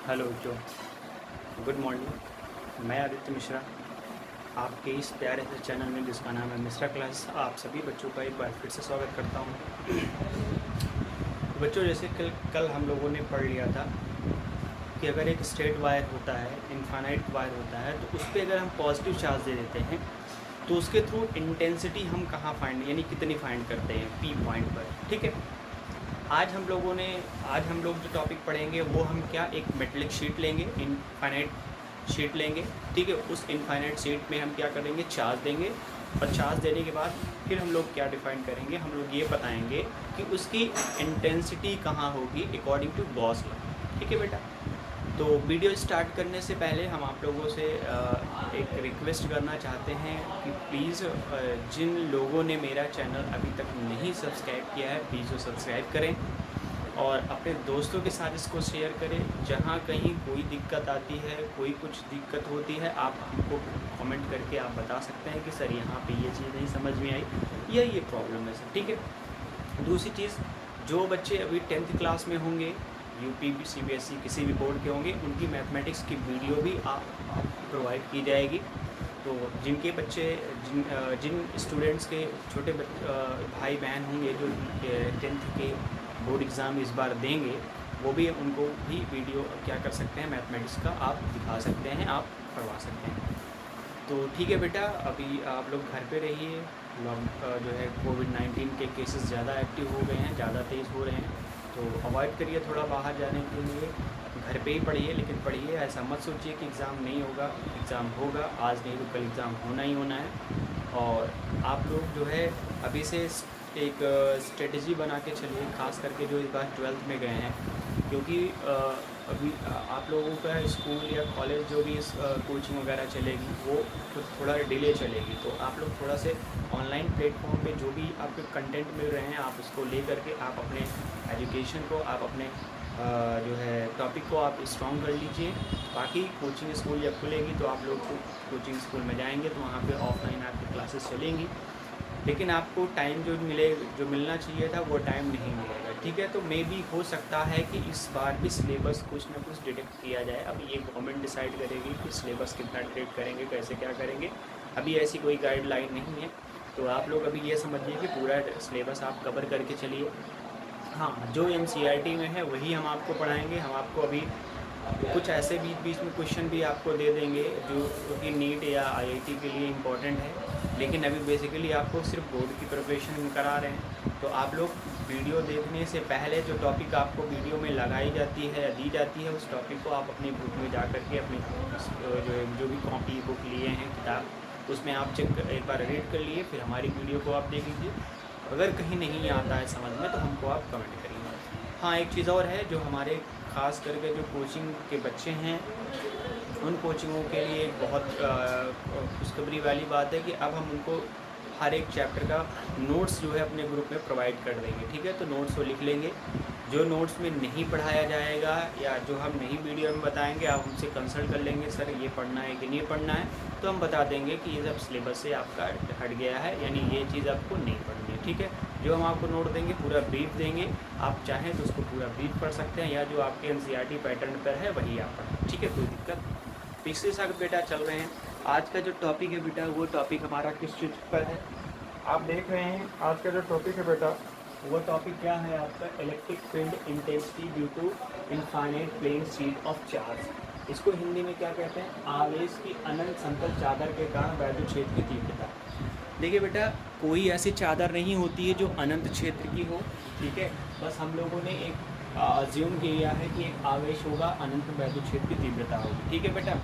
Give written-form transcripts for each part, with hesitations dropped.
Hello जो good morning. मैं आदित्य मिश्रा आपके इस प्यारे से चैनल में जिसका नाम है मिश्रा क्लास, आप सभी बच्चों का एक बार फिर से स्वागत करता हूँ। बच्चों, जैसे कल हम लोगों ने पढ़ लिया था कि अगर एक स्ट्रेट वायर होता है, इनफाइनाइट वायर होता है, तो उस पर अगर हम पॉजिटिव चार्ज दे देते हैं तो उसके थ्रू इंटेंसिटी हम कहाँ फाइंड यानी कितनी फाइंड करते हैं, पी पॉइंट पर। ठीक है, आज हम लोग जो टॉपिक पढ़ेंगे वो हम क्या एक मेटलिक शीट लेंगे, इनफाइनाइट शीट लेंगे। ठीक है, उस इनफाइनाइट शीट में हम क्या करेंगे, चार्ज देंगे, और चार्ज देने के बाद फिर हम लोग क्या डिफाइन करेंगे, हम लोग ये बताएंगे कि उसकी इंटेंसिटी कहाँ होगी अकॉर्डिंग टू गॉस लॉ। ठीक है बेटा, तो वीडियो स्टार्ट करने से पहले हम आप लोगों से एक रिक्वेस्ट करना चाहते हैं कि प्लीज़ जिन लोगों ने मेरा चैनल अभी तक नहीं सब्सक्राइब किया है, प्लीज़ वो सब्सक्राइब करें और अपने दोस्तों के साथ इसको शेयर करें। जहाँ कहीं कोई दिक्कत आती है, कोई कुछ दिक्कत होती है, आप हमको कमेंट करके आप बता सकते हैं कि सर यहाँ पे ये चीज़ नहीं समझ में आई या ये प्रॉब्लम है सर। ठीक है, दूसरी चीज़, जो बच्चे अभी 10th क्लास में होंगे, यूपी सीबीएसई किसी भी बोर्ड के होंगे, उनकी मैथमेटिक्स की वीडियो भी आप प्रोवाइड की जाएगी। तो जिनके बच्चे जिन स्टूडेंट्स के छोटे भाई बहन होंगे जो 10th के बोर्ड एग्ज़ाम इस बार देंगे, वो भी उनको भी वीडियो क्या कर सकते हैं, मैथमेटिक्स का आप दिखा सकते हैं, आप करवा सकते हैं। तो ठीक है बेटा, अभी आप लोग घर पे रहिए। जो है कोविड-19 के केसेस ज़्यादा एक्टिव हो गए हैं, ज़्यादा तेज़ हो रहे हैं, तो अवॉइड करिए थोड़ा बाहर जाने के लिए। घर पे ही पढ़िए, लेकिन पढ़िए, ऐसा मत सोचिए कि एग्ज़ाम नहीं होगा। एग्ज़ाम होगा, आज नहीं तो कल एग्ज़ाम होना ही होना है। और आप लोग जो है अभी से एक स्ट्रेटजी बना के चलिए, ख़ास करके जो इस बार 12th में गए हैं, क्योंकि अभी आप लोगों का स्कूल या कॉलेज जो भी कोचिंग वगैरह चलेगी वो थोड़ा डिले चलेगी। तो आप लोग थोड़ा से ऑनलाइन प्लेटफॉर्म पे जो भी आपके कंटेंट मिल रहे हैं, आप उसको ले करके आप अपने एजुकेशन को, आप अपने जो है टॉपिक को आप स्ट्रॉन्ग कर लीजिए। बाकी कोचिंग स्कूल जब खुलेगी तो आप लोग कोचिंग स्कूल में जाएंगे तो वहाँ पे ऑफलाइन आपकी क्लासेस चलेंगी, लेकिन आपको टाइम जो मिलना चाहिए था वो टाइम नहीं मिलेगा। ठीक है, तो मे भी हो सकता है कि इस बार भी सिलेबस कुछ ना कुछ डिटेक्ट किया जाए। अभी ये गवर्नमेंट डिसाइड करेगी कि सिलेबस कितना डिटेक्ट करेंगे, कैसे क्या करेंगे। अभी ऐसी कोई गाइडलाइन नहीं है, तो आप लोग अभी ये समझिए कि पूरा सिलेबस आप कवर करके चलिए। हाँ, जो एनसीईआरटी में है वही हम आपको पढ़ाएंगे। हम आपको अभी कुछ ऐसे बीच में क्वेश्चन भी आपको दे देंगे जो कि नीट या आईआईटी के लिए इम्पोर्टेंट है, लेकिन अभी बेसिकली आपको सिर्फ बोर्ड की प्रिपरेशन करा रहे हैं। तो आप लोग वीडियो देखने से पहले जो टॉपिक आपको वीडियो में लगाई जाती है या दी जाती है, उस टॉपिक को आप अपनी बुक में जा कर के अपनी जो भी कॉपी बुक लिए हैं, किताब, उसमें आप एक बार रीड कर लिए, फिर हमारी वीडियो को आप देख लीजिए। अगर कहीं नहीं आता है समझ में तो हमको आप कमेंट करिए। हाँ, एक चीज़ और है, जो हमारे ख़ास करके जो कोचिंग के बच्चे हैं, उन कोचिंगों के लिए एक बहुत खुशखबरी वाली बात है कि अब हम उनको हर एक चैप्टर का नोट्स जो है अपने ग्रुप में प्रोवाइड कर देंगे। ठीक है, तो नोट्स वो लिख लेंगे। जो नोट्स में नहीं पढ़ाया जाएगा या जो हम नहीं वीडियो में बताएंगे, आप हमसे कंसल्ट कर लेंगे, सर ये पढ़ना है कि नहीं पढ़ना है, तो हम बता देंगे कि ये सब सिलेबस से आपका हट गया है, यानी ये चीज़ आपको नहीं पढ़नी है। ठीक है, जो हम आपको नोट देंगे पूरा ब्रीफ देंगे, आप चाहें तो उसको पूरा ब्रीफ पढ़ सकते हैं, या जो आपके एनसीईआरटी पैटर्न पर है वही आप पढ़ें। ठीक है, कोई दिक्कत। पिछले साल बेटा चल रहे हैं। आज का जो टॉपिक है बेटा, वो टॉपिक हमारा किस चीज़ पर है, आप देख रहे हैं। आज का जो टॉपिक है बेटा, वो टॉपिक क्या है आपका, electric field intensity due to infinite plane sheet of charge. इसको हिंदी में क्या कहते हैं, आवेश की अनंत समतल चादर के कारण वैद्युत क्षेत्र की तीव्रता। देखिए बेटा, कोई ऐसी चादर नहीं होती है जो अनंत क्षेत्र की हो। ठीक है, बस हम लोगों ने एक अज्यूम किया है कि एक आवेश होगा, अनंत वैद्युत क्षेत्र की तीव्रता होगी। ठीक है बेटा,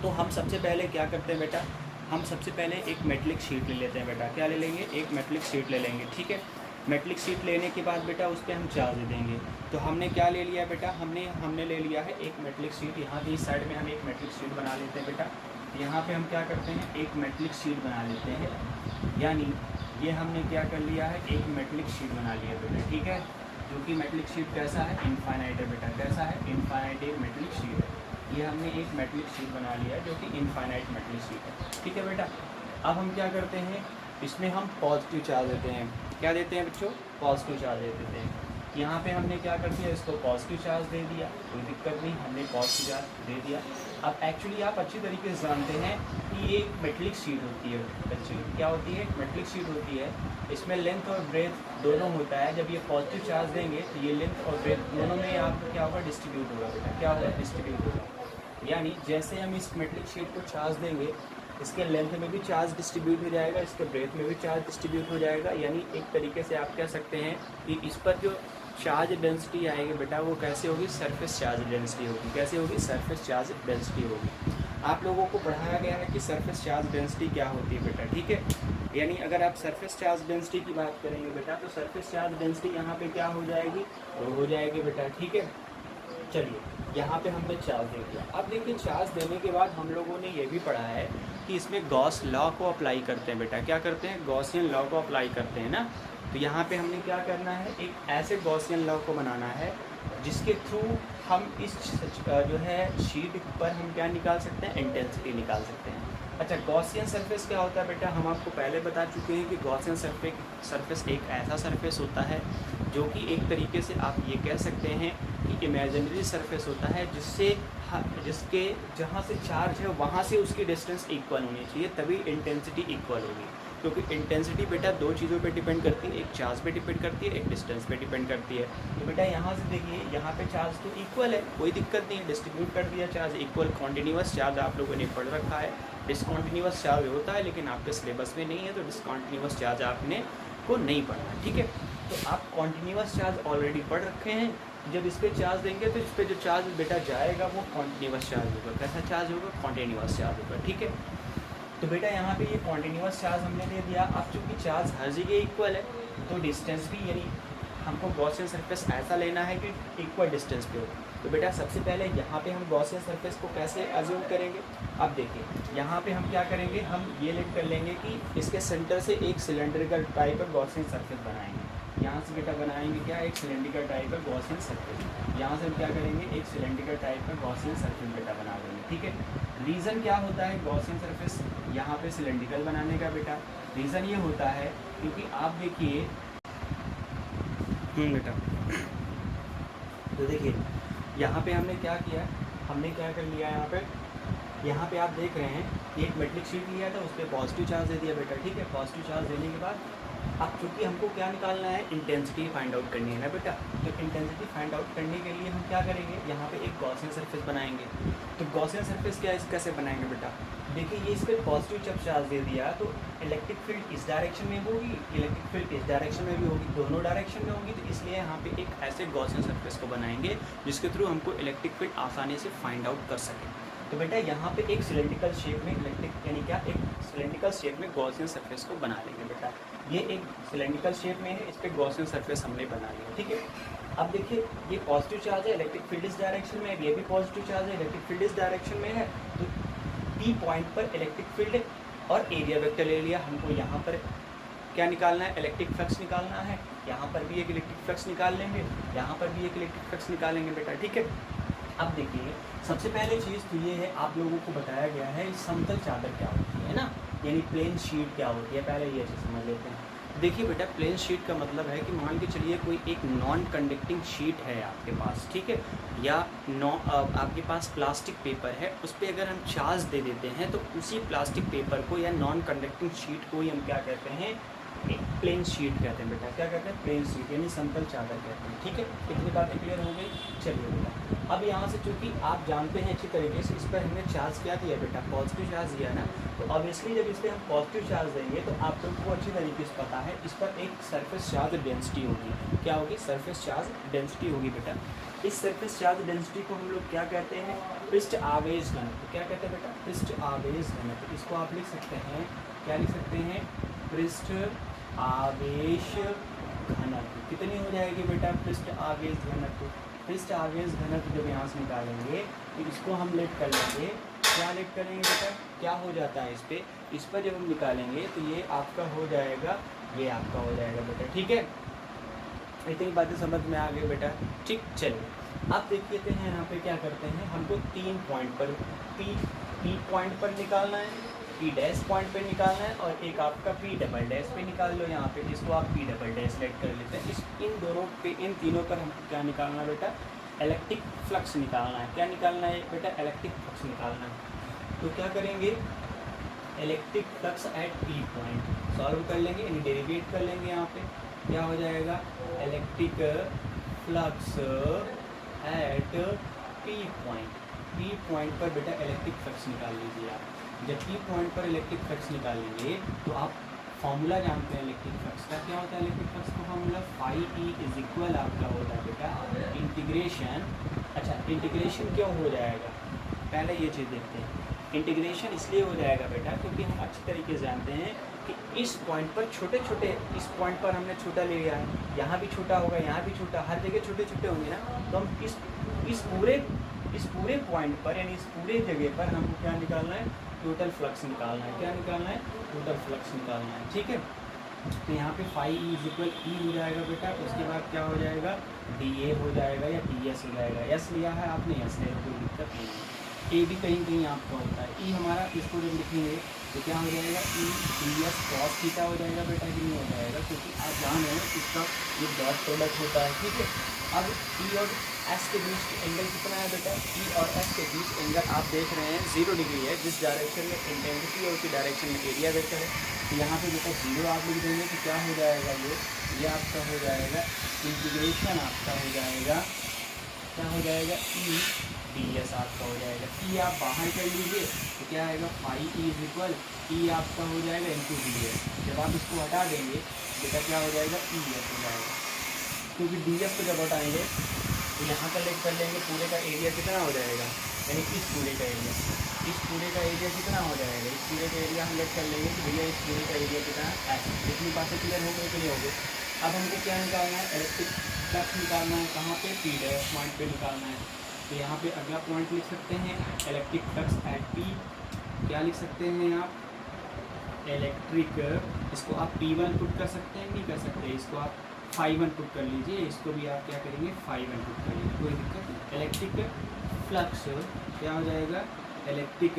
तो हम सबसे पहले क्या करते हैं बेटा, हम सबसे पहले एक मेटलिक शीट ले लेते हैं बेटा। क्या ले लेंगे, एक मेटलिक शीट ले लेंगे। ठीक है, मेटलिक शीट लेने के बाद बेटा उस पर हम चार्ज दे देंगे। तो हमने क्या ले लिया बेटा, हमने ले लिया है एक मेटलिक शीट। यहाँ की इस साइड में हम एक मेटलिक शीट बना लेते हैं बेटा। यहाँ पे हम क्या करते हैं, एक मेटलिक शीट बना लेते हैं, यानी ये हमने क्या कर लिया है, एक मेटलिक शीट बना लिया बेटा। ठीक है, जो कि मेटलिक शीट कैसा है, इनफाइनाइट है बेटा। कैसा है, इनफाइनाइट एक मेटलिक शीट है। ये हमने एक मेटलिक शीट बना लिया है जो कि इनफाइनाइट मेटलिक शीट है। ठीक है बेटा, अब हम क्या करते हैं, इसमें हम पॉजिटिव चार्ज देते हैं। क्या देते हैं बच्चों, पॉजिटिव चार्ज दे देते हैं। यहाँ पे हमने क्या कर दिया, इसको पॉजिटिव चार्ज दे दिया, कोई दिक्कत नहीं, हमने पॉजिटिव चार्ज दे दिया। अब एक्चुअली आप अच्छी तरीके से जानते हैं कि ये एक मेटलिक शीट होती है। एक्चुअली क्या होती है, मेटलिक शीट होती है, इसमें लेंथ और ब्रेथ दोनों होता है। जब ये पॉजिटिव चार्ज देंगे तो ये लेंथ और ब्रेथ दोनों में आपका क्या होगा, डिस्ट्रीब्यूट होगा बेटा, क्या होगा, डिस्ट्रीब्यूट होगा। यानी जैसे हम इस मेटलिक शीट को चार्ज देंगे, इसके लेंथ में भी चार्ज डिस्ट्रीब्यूट हो जाएगा, इसके ब्रेथ में भी चार्ज डिस्ट्रीब्यूट हो जाएगा। यानी एक तरीके से आप कह सकते हैं कि इस पर जो चार्ज डेंसिटी आएगी बेटा वो कैसे होगी, सरफेस चार्ज डेंसिटी होगी। कैसे होगी, सरफेस चार्ज डेंसिटी होगी। आप लोगों को पढ़ाया गया है कि सरफेस चार्ज डेंसिटी क्या होती है बेटा, ठीक है। यानी अगर आप सरफेस चार्ज डेंसिटी की बात करेंगे बेटा तो सरफेस चार्ज डेंसिटी यहाँ पे क्या हो जाएगी, वो हो जाएगी बेटा, ठीक है। चलिए यहाँ पे हमने चार्ज दे दिया। अब देखिए चार्ज देने के बाद हम लोगों ने ये भी पढ़ा है कि इसमें गॉस लॉ को अप्लाई करते हैं बेटा। क्या करते हैं, गॉसियन लॉ को अप्लाई करते हैं ना। तो यहाँ पे हमने क्या करना है, एक ऐसे गॉसियन लॉ को बनाना है जिसके थ्रू हम इस जो है शीट पर हम क्या निकाल सकते हैं, इंटेंसिटी निकाल सकते हैं। अच्छा, गॉसियन सरफेस क्या होता है बेटा, हम आपको पहले बता चुके हैं कि गॉसियन सरफेस एक ऐसा सरफेस होता है जो कि एक तरीके से आप ये कह सकते हैं कि इमेजिनरी सरफेस होता है, जिसके जहाँ से चार्ज है वहाँ से उसकी डिस्टेंस इक्वल होनी चाहिए, तभी इंटेंसिटी इक्वल होगी। क्योंकि इंटेंसिटी बेटा दो चीज़ों पे डिपेंड करती है, एक चार्ज पे डिपेंड करती है, एक डिस्टेंस पे डिपेंड करती है। तो बेटा यहाँ से देखिए, यहाँ पे चार्ज तो इक्वल है, कोई दिक्कत नहीं है, डिस्ट्रीब्यूट कर दिया चार्ज इक्वल। कॉन्टीन्यूअस चार्ज आप लोगों ने पढ़ रखा है, डिसकॉन्टीन्यूअस चार्ज होता है लेकिन आपके सिलेबस में नहीं है, तो डिसकॉन्टीन्यूअस चार्ज आपने को नहीं पढ़ना, ठीक है। तो आप कॉन्टीन्यूअस चार्ज ऑलरेडी पढ़ रखे हैं। जब इस पर चार्ज देंगे तो इस पर जो चार्ज बेटा जाएगा वो कॉन्टीन्यूअस चार्ज होगा। कैसा चार्ज होगा, कॉन्टीन्यूअस चार्ज होगा, ठीक है। तो बेटा यहाँ पे ये कॉन्टीन्यूअस चार्ज हमने दे दिया। अब चूँकि चार्ज हर जगह इक्वल है तो डिस्टेंस भी, यानी हमको गॉसियन सरफेस ऐसा लेना है कि इक्वल डिस्टेंस पे हो। तो बेटा सबसे पहले यहाँ पे हम गॉसियन सरफेस को कैसे अज्यूम करेंगे, अब देखिए यहाँ पे हम क्या करेंगे, हम ये लेट कर लेंगे कि इसके सेंटर से एक सिलेंड्रिकल टाइप का गॉसियन सरफेस बनाएंगे। यहाँ से बेटा बनाएंगे क्या, एक सिलेंड्रिकल टाइप का गॉसियन सरफेस। यहाँ से हम क्या करेंगे, एक सिलेंड्रिकल टाइप का गॉसियन सरफेस बेटा बना देंगे, ठीक है। रीज़न क्या होता है गॉसियन सरफेस यहाँ पे सिलेंड्रिकल बनाने का बेटा, रीज़न ये होता है क्योंकि आप देखिए बेटा, तो देखिए यहाँ पे हमने क्या किया, हमने क्या कर लिया यहाँ पे आप देख रहे हैं एक मेटलिक शीट लिया था, उस पर पॉजिटिव चार्ज दे दिया बेटा, ठीक है। पॉजिटिव चार्ज देने के बाद अब चूँकि हमको क्या निकालना है, इंटेंसिटी फाइंड आउट करनी है ना बेटा। तो इंटेंसिटी फाइंड आउट करने के लिए हम क्या करेंगे, यहाँ पे एक गॉसियन सरफेस बनाएंगे। तो गॉसियन सरफेस कैसे बनाएंगे बेटा, देखिए ये इस पर पॉजिटिव जब चार्ज दे दिया तो इलेक्ट्रिक फील्ड इस डायरेक्शन में होगी, इलेक्ट्रिक फील्ड इस डायरेक्शन में भी होगी, दोनों डायरेक्शन में होगी। तो इसलिए यहाँ पे एक ऐसे गॉसियन सरफेस को बनाएंगे जिसके थ्रू हमको इलेक्ट्रिक फील्ड आसानी से फाइंड आउट कर सकें। तो बेटा यहाँ पे एक सिलेंड्रिकल शेप में यानी क्या, एक सिलेंड्रिकल शेप में गॉसियन सरफेस को बना लेंगे बेटा। ये एक सिलेंड्रिकल शेप में है, इस पर गॉसियन सरफेस हमने बना लिया, ठीक है। अब देखिए ये पॉजिटिव चार्ज है, इलेक्ट्रिक फील्ड इस डायरेक्शन में है, ये भी पॉजिटिव चार्ज है, इलेक्ट्रिक फील्ड इस डायरेक्शन में है। तो पी पॉइंट पर इलेक्ट्रिक फील्ड और एरिया वेक्टर ले लिया। हमको यहाँ पर क्या निकालना है, इलेक्ट्रिक फ्लक्स निकालना है। यहाँ पर भी एक इलेक्ट्रिक फ्लक्स निकाल लेंगे, यहाँ पर भी एक इलेक्ट्रिक फ्लक्स निकालेंगे बेटा, ठीक है। अब देखिए सबसे पहले चीज़ तो ये है, आप लोगों को बताया गया है समतल चादर क्या होती है ना, यानी प्लेन शीट क्या होती है, पहले ये चीज़ समझ लेते हैं। देखिए बेटा प्लेन शीट का मतलब है कि मान के चलिए कोई एक नॉन कंडक्टिंग शीट है आपके पास, ठीक है, या आपके पास प्लास्टिक पेपर है, उस पर अगर हम चार्ज दे देते हैं तो उसी प्लास्टिक पेपर को या नॉन कंडक्टिंग शीट को ही हम क्या कहते हैं, एक प्लेन शीट कहते हैं बेटा। क्या कहते हैं, प्लेन शीट यानी समतल चादर कहते हैं, ठीक है। इतनी बातें क्लियर हो गई। चलिए बेटा अब यहाँ से चूँकि आप जानते हैं अच्छी तरीके से, इस पर हमने चार्ज क्या दिया बेटा, पॉजिटिव चार्ज दिया ना। तो ऑब्वियसली जब इस पर हम पॉजिटिव चार्ज देंगे तो आप लोग को अच्छी तरीके से पता है इस पर एक सरफेस चार्ज डेंसिटी होगी। क्या होगी, सरफेस चार्ज डेंसिटी होगी बेटा। इस सरफेस चार्ज डेंसिटी को हम लोग क्या कहते हैं, पृष्ठ आवेश घनत्व। क्या कहते हैं बेटा, पृष्ठ आवेश घनत्व। इसको आप लिख सकते हैं, क्या लिख सकते हैं, पृष्ठ आवेश घनत्व। कितनी हो जाएगी बेटा, पृष्ठ आवेश घनत्व। पृष्ठ आवेश घनत्व जब यहाँ से निकालेंगे तो इसको हम लेट कर लेंगे, क्या लेट करेंगे बेटा, क्या हो जाता है इस पर जब हम निकालेंगे तो ये आपका हो जाएगा, ये आपका हो जाएगा बेटा, ठीक है। इतनी बातें समझ में आ गई बेटा, ठीक। चलिए आप देख लेते हैं यहाँ पे क्या करते हैं, हमको 3 पॉइंट पर पी पॉइंट पर निकालना है, पी डैश पॉइंट पे निकालना है और एक आपका पी डबल डैश पे निकाल लो यहाँ पे, इसको आप पी डबल डैश सेलेक्ट कर लेते हैं। इन दोनों पे, इन तीनों पर हमको क्या निकालना है बेटा, इलेक्ट्रिक फ्लक्स निकालना है। क्या निकालना है बेटा, इलेक्ट्रिक फ्लक्स निकालना है। तो क्या करेंगे, electric flux at P point solve कर लेंगे, यानी डेरिवेट कर लेंगे। यहाँ पे क्या हो जाएगा, electric flux at P point. P point पर बेटा इलेक्ट्रिक फ्लक्स निकाल लीजिए आप। जब पी पॉइंट पर इलेक्ट्रिक फ्लक्स निकालेंगे तो आप फॉर्मूला जानते हैं इलेक्ट्रिक फ्लक्स का। क्या होता है इलेक्ट्रिक फ्लक्स का formula, phi E is equal आपका होता है बेटा इंटीग्रेशन। अच्छा, इंटीग्रेशन क्यों हो जाएगा, पहले ये चीज़ देखते हैं। इंटीग्रेशन इसलिए हो जाएगा बेटा क्योंकि हम अच्छी तरीके से जानते हैं कि इस पॉइंट पर छोटे छोटे, इस पॉइंट पर हमने छोटा ले लिया है, यहाँ भी छोटा होगा, यहाँ भी छोटा, हर जगह छोटे छोटे होंगे ना। तो हम इस पूरे पॉइंट पर, यानी इस पूरे जगह पर हमको क्या निकालना है, टोटल फ्लक्स निकालना है। क्या निकालना है, टोटल फ्लक्स निकालना है। ठीक है, तो यहाँ पे फाई ई इज इक्वल ई हो जाएगा बेटा। उसके बाद क्या हो जाएगा, डी ए हो जाएगा या डी एस हो जाएगा। एस लिया है आपने, एस ले, कोई दिक्कत नहीं है। ए भी कहीं कहीं आपका होता है। ई हमारा, इसको जब लिखेंगे तो क्या हो जाएगा, E D S cos theta हो जाएगा बेटा, कि नहीं हो जाएगा, क्योंकि आप जान रहे हैं इसका ये डॉट प्रोडक्ट होता है। ठीक है, अब ई और एस के बीच एंगल कितना है बेटा, ई और एस के बीच एंगल आप देख रहे हैं 0 डिग्री है। जिस डायरेक्शन में इंटेंसिटी है उसी डायरेक्शन में एरिया वेक्टर है। तो यहाँ पे बेटा 0 आप लिख देंगे तो क्या हो जाएगा, ये आपका हो जाएगा इंटीग्रेशन, आपका हो जाएगा, क्या हो जाएगा, ई डी एस आपका हो जाएगा। ई आप बाहर कर लीजिए तो क्या आएगा, फाई ई इज इक्वल ई आपका हो जाएगा इंटू डी एस। जब आप इसको हटा देंगे बेटा क्या हो जाएगा, ई एस हो जाएगा, क्योंकि डी एस को जब हटाएंगे तो यहाँ का लेट कर लेंगे, पूरे का एरिया कितना हो जाएगा, यानी इस पूरे का एरिया, इस पूरे का एरिया कितना हो जाएगा, इस पूरे का एरिया हम लेट कर लेंगे कि भैया इस पूरे का एरिया कितना है। इतनी बातें क्लियर हो गई कि नहीं हो गई। अब हमको क्या निकालना है, इलेक्ट्रिक फ्लक्स निकालना है। कहाँ पे, पी डैश पॉइंट पे निकालना है। तो यहाँ पे अगला पॉइंट लिख सकते हैं, इलेक्ट्रिक फ्लक्स एट पी। क्या लिख सकते हैं आप, इलेक्ट्रिक, इसको आप P1 पुट कर सकते हैं, नहीं कर सकते, इसको आप phi1 पुट कर लीजिए। इसको भी आप क्या करेंगे, phi1 पुट कर लीजिए, कोई दिक्कत नहीं। इलेक्ट्रिक फ्लक्स क्या हो जाएगा, electric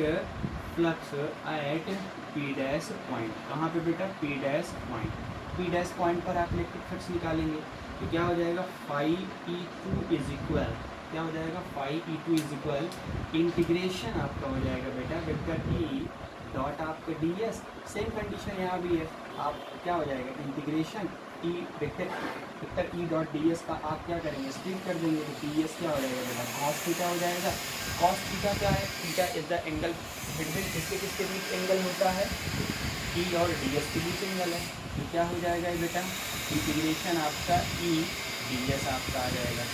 flux at P dash point. कहाँ पे बेटा, P dash point. P dash point पर आप इलेक्ट्रिक फ्लक्स निकालेंगे तो क्या हो जाएगा, फाई E2 इज इक्वल, क्या हो जाएगा, phi E2 is equal integration आपका हो जाएगा बेटा वेक्टर ई डॉट आपका डी एस। सेम कंडीशन यहाँ भी है, आप क्या हो जाएगा, integration E vector E dot D S का आप क्या करेंगे, स्प्लिट कर देंगे तो डी एस क्या हो जाएगा बेटा, कॉस थीटा हो जाएगा। कॉस थीटा क्या है, theta is the angle between किसके बीच एंगल होता है, ई और डी एस के बीच एंगल है। तो क्या हो जाएगा बेटा, इंटीग्रेशन आपका ई डी एस आपका आ जाएगा।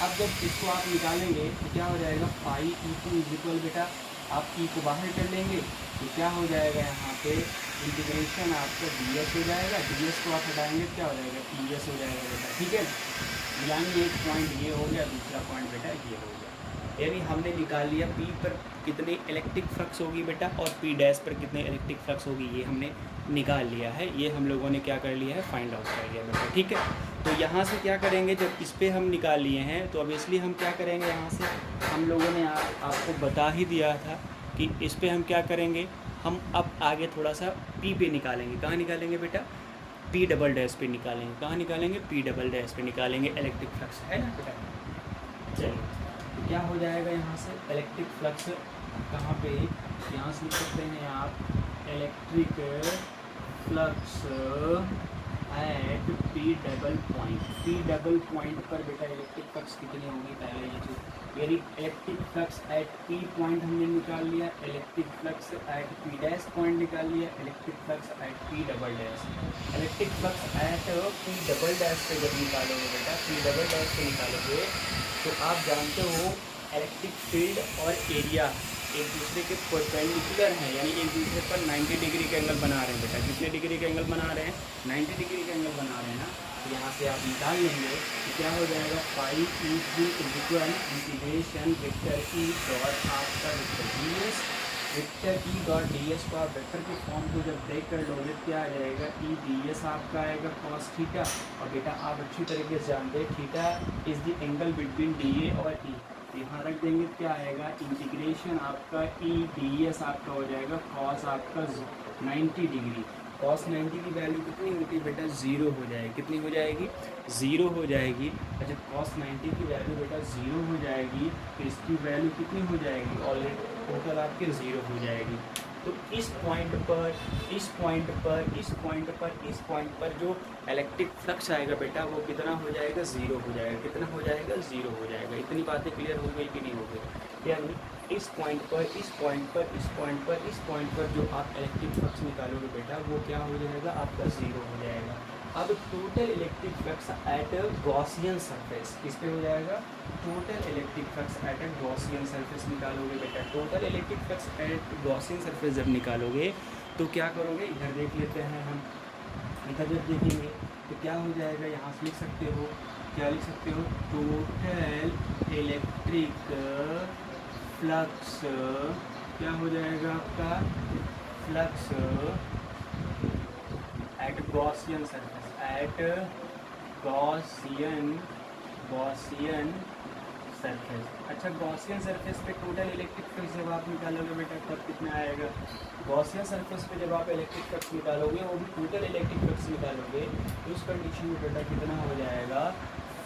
अब जब इसको आप निकालेंगे तो क्या हो जाएगा, फाई E2 इज इक्वल बेटा, आप ई को बाहर कर लेंगे तो क्या हो जाएगा, यहाँ पे इंटीग्रेशन आपका डी एस हो जाएगा। डी एस को आप हटाएंगे क्या हो जाएगा, ई एस हो जाएगा बेटा। ठीक है, यानी एक पॉइंट ये हो गया, दूसरा पॉइंट बेटा ये हो गया। यानी हमने निकाल लिया पी पर कितनी इलेक्ट्रिक फ्लक्स होगी बेटा और पी डैश पर कितने इलेक्ट्रिक फ्लक्स होगी, ये हमने निकाल लिया है। ये हम लोगों ने क्या कर लिया है, फाइंड आउट कर लिया बेटा। ठीक है, तो यहाँ से क्या करेंगे, जब इस पर हम निकाल लिए हैं तो अब इसलिए हम क्या करेंगे, यहाँ से हम लोगों ने आपको बता ही दिया था कि इस पर हम क्या करेंगे, हम अब आगे थोड़ा सा पी पे निकालेंगे। कहाँ निकालेंगे बेटा, पी डबल डैश पे निकालेंगे। कहाँ निकालेंगे, पी डबल डैश पे निकालेंगे इलेक्ट्रिक फ्लक्स, है ना बेटा। चलिए, तो क्या हो जाएगा यहाँ से, इलेक्ट्रिक फ्लक्स कहाँ पे, यहाँ से लिख सकते हैं आप, electric flux at P double point. P double point पर बेटा इलेक्ट्रिक फ्लक्स कितनी होगी, पहले ये चीज़, यानी electric flux at P point हमने निकाल लिया, electric flux at P dash point निकाल लिया, electric flux at P double dash. Electric flux at P double dash पे जब निकालोगे बेटा, पी डबल डैश पे निकालोगे तो आप जानते हो इलेक्ट्रिक फील्ड और एरिया एक दूसरे के परपेंडिकुलर हैं, यानी एक दूसरे पर 90 डिग्री का एंगल बना रहे हैं बेटा। कितने डिग्री का एंगल बना रहे हैं, 90 डिग्री का एंगल बना रहे हैं ना। तो यहाँ से आप निकाल लेंगे तो क्या हो जाएगा, phi E2 is equal integration vector E dot आपका vector D S. Vector E dot D S को आप वेक्टर के फॉर्म को जब ब्रेक कर लोगे क्या आ जाएगा, ई डी एस आपका आएगा कॉस थीटा। और बेटा आप अच्छी तरीके से जानते हैं theta is the angle between D A और ई, तो यहाँ रख देंगे, क्या आएगा इंटीग्रेशन आपका ई डी एस आपका हो जाएगा कॉस आपका 90 डिग्री। कॉस 90 की वैल्यू कितनी होती है बेटा, 0 हो जाएगी। कितनी हो जाएगी, 0 हो जाएगी। अच्छा कॉस 90 की वैल्यू बेटा 0 हो जाएगी, तो इसकी वैल्यू कितनी हो जाएगी, ऑलरेडी टोटल आपके 0 हो जाएगी। तो इस पॉइंट पर, इस पॉइंट पर, इस पॉइंट पर, इस पॉइंट पर जो इलेक्ट्रिक फ्लक्स आएगा बेटा वो कितना हो जाएगा, 0 हो जाएगा। कितना हो जाएगा, 0 हो जाएगा। इतनी बातें क्लियर हो गई कि नहीं हो गई, यानी इस पॉइंट पर, इस पॉइंट पर, इस पॉइंट पर, इस पॉइंट पर जो आप इलेक्ट्रिक फ्लक्स निकालोगे बेटा वो क्या हो जाएगा, आपका 0 हो जाएगा। अब total electric flux at Gaussian surface किस पे हो जाएगा, total electric flux at Gaussian surface निकालोगे बेटा। Total electric flux at Gaussian surface जब निकालोगे तो क्या करोगे, इधर देख लेते हैं हम, इधर जब देखेंगे तो क्या हो जाएगा, यहाँ से लिख सकते हो, क्या लिख सकते हो, टोटल इलेक्ट्रिक फ्लक्स क्या हो जाएगा आपका, flux at Gaussian surface, at Gaussian surface. अच्छा गॉसियन सरफेस पे टोटल इलेक्ट्रिक फ्लक्स जब आप निकालोगे बेटा तब कितना आएगा, गॉसियन सरफेस पे जब आप इलेक्ट्रिक फ्लक्स निकालोगे वो भी टोटल इलेक्ट्रिक फ्लक्स निकालोगे तो उस कंडीशन में बेटा कितना हो जाएगा,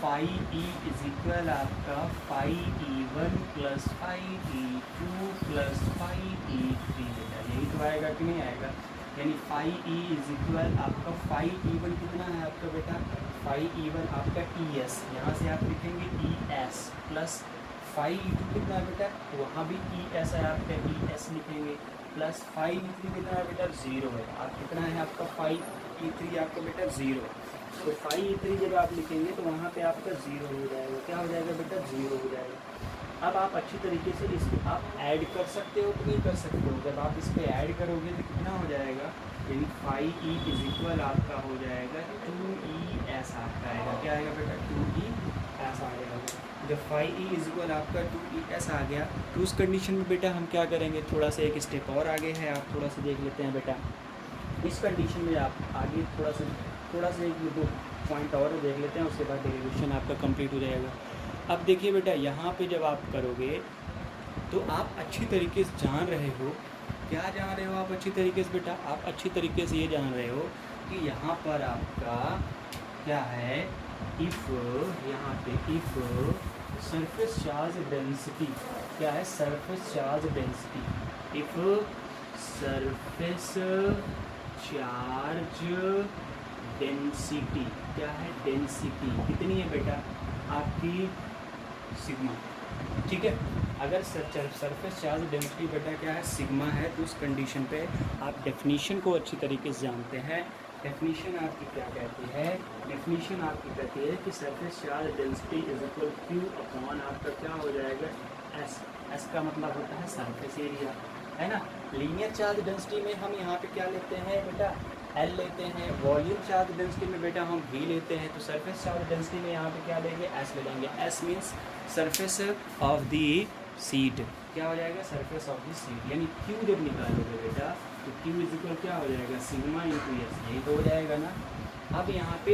फाई ई इज इक्वल आपका phi E1 plus phi E2 plus phi E3 बेटा, यही तो आएगा कि नहीं आएगा। यानी फाई ई इज इक्वल आपका फाई E1 कितना है आपका बेटा, फाई E1 आपका ES, यहाँ से आप लिखेंगे ES प्लस फाई E2 कितना है बेटा, वहाँ भी ES है आपका, ES लिखेंगे प्लस फाई E3 कितना है बेटा, 0 है। आप कितना है आपका फाई E3 आपका बेटा 0, तो फाई E3 जब आप लिखेंगे तो वहाँ पे आपका 0 हो जाएगा। क्या हो जाएगा बेटा, 0 हो जाएगा। अब आप अच्छी तरीके से इसको आप ऐड कर सकते हो कि नहीं कर सकते हो, जब आप इस पर ऐड करोगे तो कितना हो जाएगा, यानी फाई ई इज इक्वल आपका हो जाएगा 2ES आपका आएगा, क्या आएगा बेटा 2ES आ जाएगा। जब फाई ई इज इक्वल आपका 2ES आ गया तो उस कंडीशन में बेटा हम क्या करेंगे, थोड़ा सा एक स्टेप और आगे है, आप थोड़ा सा देख लेते हैं बेटा। इस कंडीशन में आप आगे थोड़ा सा एक दो पॉइंट और देख लेते हैं, उसके बाद डेरिवेशन आपका कंप्लीट हो जाएगा। अब देखिए बेटा यहाँ पे जब आप करोगे तो आप अच्छी तरीके से जान रहे हो, क्या जान रहे हो आप अच्छी तरीके से बेटा, आप अच्छी तरीके से ये जान रहे हो कि यहाँ पर आपका क्या है, इफ़ यहाँ पे इफ़ सरफेस चार्ज डेंसिटी, क्या है surface charge density, if surface charge density, क्या है डेंसिटी कितनी है बेटा आपकी, सिग्मा, ठीक है। अगर सरफेस चार्ज डेंसिटी बेटा क्या है, सिग्मा है, तो उस कंडीशन पे आप डेफिनीशन को अच्छी तरीके से जानते हैं। डेफिनीशन आपकी क्या कहती है, डेफिनीशन आपकी कहती है कि surface charge density is equal Q upon आपका क्या हो जाएगा एस, एस का मतलब होता है सरफेस एरिया, है ना। लीनियर चार्ज डेंसिटी में हम यहाँ पे क्या लेते हैं बेटा, एल लेते हैं। वॉल्यूम चार्ज डेंसिटी में बेटा हम वी लेते हैं। तो सरफेस चार्ज डेंसिटी में यहाँ पे क्या लेंगे, एस ले लेंगे। S means surface of the seat, क्या हो जाएगा सरफेस ऑफ दी सीट, यानी क्यू जब निकालोगे बेटा तो क्यू इज इक्वल क्या हो जाएगा, सिग्मा इंटू एस, यही तो हो जाएगा ना। अब यहाँ पे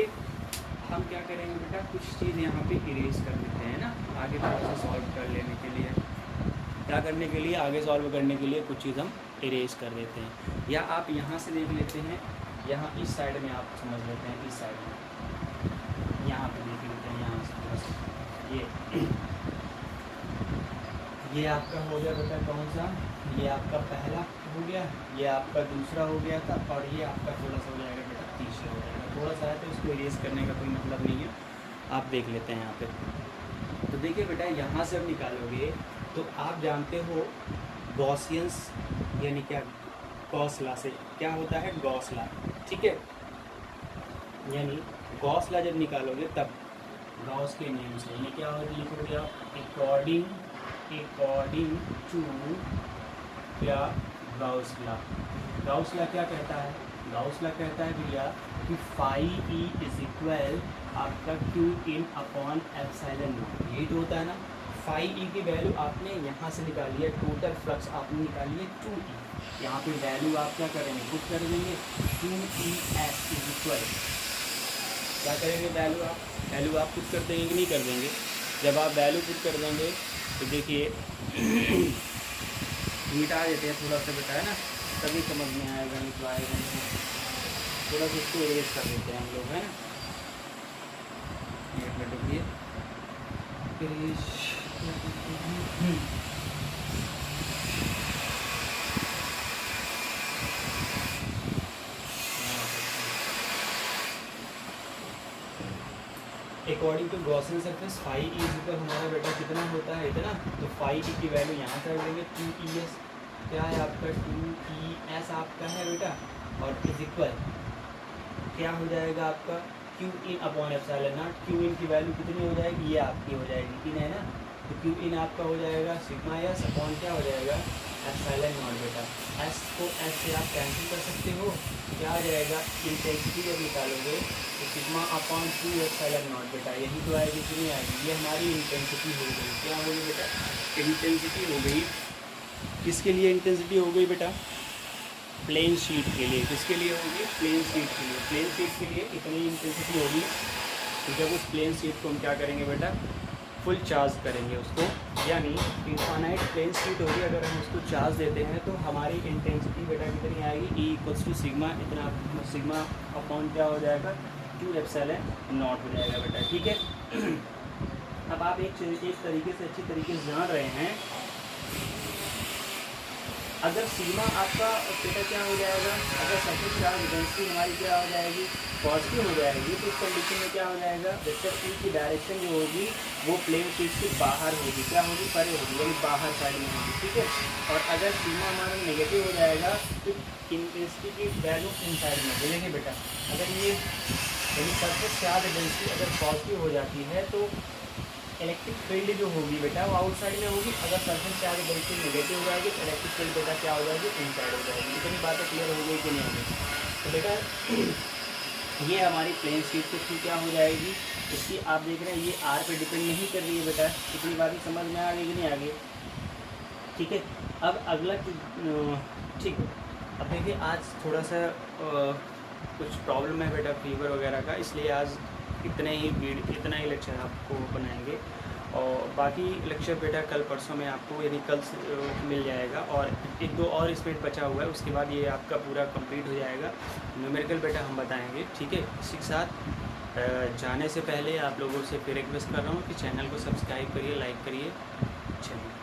हम क्या करेंगे बेटा, कुछ चीज़ यहाँ पे इरेज कर लेते हैं ना, आगे थोड़ा सा सॉल्व कर लेने के लिए, क्या करने के लिए, आगे सॉल्व करने के लिए कुछ चीज़ हम इरेज कर देते हैं। या आप यहाँ से देख लेते हैं, यहाँ इस साइड में आप समझ लेते हैं, इस साइड में यहाँ पे देख लेते हैं, यहाँ से थोड़ा सा ये आपका हो गया बेटा कौन सा, ये आपका पहला हो गया, ये आपका दूसरा हो गया था, और ये आपका थोड़ा सा हो जाएगा बेटा तीसरा हो जाएगा। थोड़ा सा है तो इसको इरेज करने का कोई मतलब नहीं है, आप देख लेते हैं यहाँ पे। तो देखिए बेटा यहाँ से अब निकालोगे तो आप जानते हो गॉसियंस यानी क्या, गॉस लॉ से क्या होता है, गॉस लॉ, ठीक है। यानी गॉस लॉ जब निकालोगे तब गॉस के नियम से, यानी क्या हो लिखोगे आप, अकॉर्डिंग टू क्या, गॉस लॉ। गॉस लॉ क्या कहता है, गॉस लॉ कहता है भैया कि फाई ई इज इक्वल आपका Q in upon epsilon not, यही तो होता है ना। फाई ई की वैल्यू आपने यहाँ से निकाली है, टोटल फ्लक्स आपने निकाली है 2E, यहाँ पे वैल्यू आप क्या करेंगे, पुट कर देंगे 2ES इज इक्वल, क्या करेंगे वैल्यू आप पुट कर देंगे कि नहीं कर देंगे, जब आप वैल्यू पुट कर देंगे तो देखिए मिटा देते हैं थोड़ा सा बेटा, है ना, तभी समझ में आएगा, नहीं तो आएगा नहीं। थोड़ा सा इसको इरेज कर देते हैं हम लोग, है ना। एक मिनट रुकिए, according to Gaussian surface phi E equal हमारा बेटा कितना होता है, इतना। तो फाई ई की वैल्यू यहाँ कर देंगे 2ES, क्या है आपका 2ES आपका है बेटा, और इज इक्वल क्या हो जाएगा आपका Q in upon epsilon not. Q in की वैल्यू कितनी हो जाएगी, ये आपकी हो जाएगी, इन है ना, तो क्यू इन आपका हो जाएगा सिग्मा एस अपॉन क्या हो जाएगा एप्सिलॉन नॉट बेटा। एस को एस से आप कैंसिल कर सकते हो, क्या आ जाएगा इंटेंसिटी जब निकालोगे तो सिग्मा अपॉन 2 एप्सिलॉन नॉट बेटा, यही तो आएगी, कितनी आएगी, ये हमारी इंटेंसिटी हो गई। क्या होगी बेटा, इंटेंसिटी हो गई। किसके लिए इंटेंसिटी हो गई बेटा, प्लेन शीट के लिए। किसके लिए होगी, प्लेन शीट के लिए। प्लेन शीट के लिए इतनी इंटेंसिटी होगी, तो जब उस प्लेन शीट को हम क्या करेंगे बेटा, फुल चार्ज करेंगे उसको, यानी इनफाइनाइट प्लेन शीट होगी, अगर हम उसको चार्ज देते हैं तो हमारी इंटेंसिटी बेटा कितनी आएगी, ई इक्वल्स टू सिग्मा, इतना सिग्मा अपॉन क्या हो जाएगा 2 एप्सिलॉन नॉट हो जाएगा बेटा, ठीक है। अब आप एक तरीके से अच्छी तरीके से जान रहे हैं, अगर सिग्मा आपका बेटा क्या हो जाएगा, अगर सरफेस चार्ज डेंसिटी हमारी क्या हो जाएगी, पॉजिटिव हो जाएगी, तो इस कंडीशन में क्या हो जाएगा, वेक्टर ई की डायरेक्शन जो होगी वो प्लेन शीट से बाहर होगी, क्या होगी, परे होगी, यानी बाहर साइड में होगी, ठीक है। और अगर सिग्मा हमारा नेगेटिव हो जाएगा तो इंटेंसिटी की वैल्यू इन साइड में देखिए बेटा, अगर ये यानी सरफेस चार्ज डेंसिटी अगर पॉजिटिव हो जाती है तो इलेक्ट्रिक फील्ड जो होगी बेटा वो आउटसाइड में होगी, अगर सरफेस चार्ज डेंसिटी नेगेटिव हो जाएगी तो इलेक्ट्रिक फील्ड बेटा क्या हो जाएगी, इनसाइड हो जाएगी। इतनी बातें क्लियर हो गई कि नहीं होगी। तो बेटा ये हमारी प्लेन शीट के थ्रू क्या हो जाएगी, इसकी आप देख रहे हैं ये आर पे डिपेंड नहीं कर रही है बेटा, इतनी बातें समझ में आ गई कि नहीं आ गई, ठीक है। अब अगला ठीक है, अब देखिए आज थोड़ा सा कुछ प्रॉब्लम है बेटा फीवर वगैरह का, इसलिए आज इतना ही लेक्चर आपको बनाएंगे, और बाकी लेक्चर बेटा कल परसों में आपको, यानी कल मिल जाएगा, और 1-2 और इसमें बचा हुआ है, उसके बाद ये आपका पूरा कंप्लीट हो जाएगा। न्यूमेरिकल बेटा हम बताएंगे, ठीक है। इसी के साथ जाने से पहले आप लोगों से फिर रिक्वेस्ट कर रहा हूँ कि चैनल को सब्सक्राइब करिए, लाइक करिए, चलिए।